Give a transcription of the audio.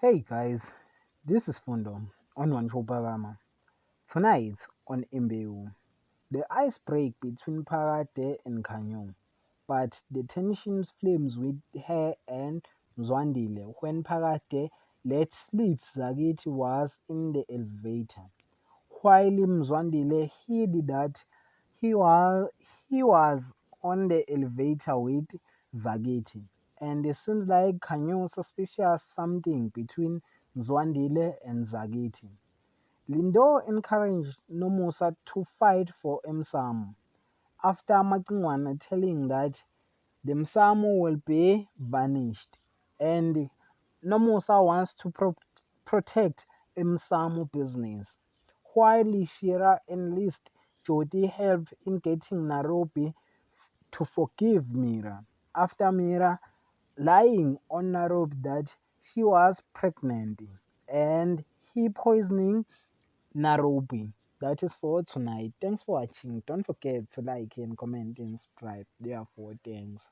Hey guys, this is Fundo on Wanchopagama. Tonight on Imbewu, the ice break between Parade and Kanyo, but the tensions flames with her and Mzwandile when Parade let slip Zagit was in the elevator. While Mzwandile hid that he was on the elevator with Zagiti, and it seems like Kanyo suspicious something between Mzwandile and Zagiti. Lindo encouraged Nomusa to fight for Msamo after Makingwana telling that the Msamo will be vanished, and Nomusa wants to protect Msamo business. While Shira enlists Jody help in getting Nairobi to forgive Mira after Mira lying on Nairobi that she was pregnant and he poisoning Nairobi. That is for tonight. Thanks for watching. Don't forget to like and comment and subscribe. Therefore, thanks.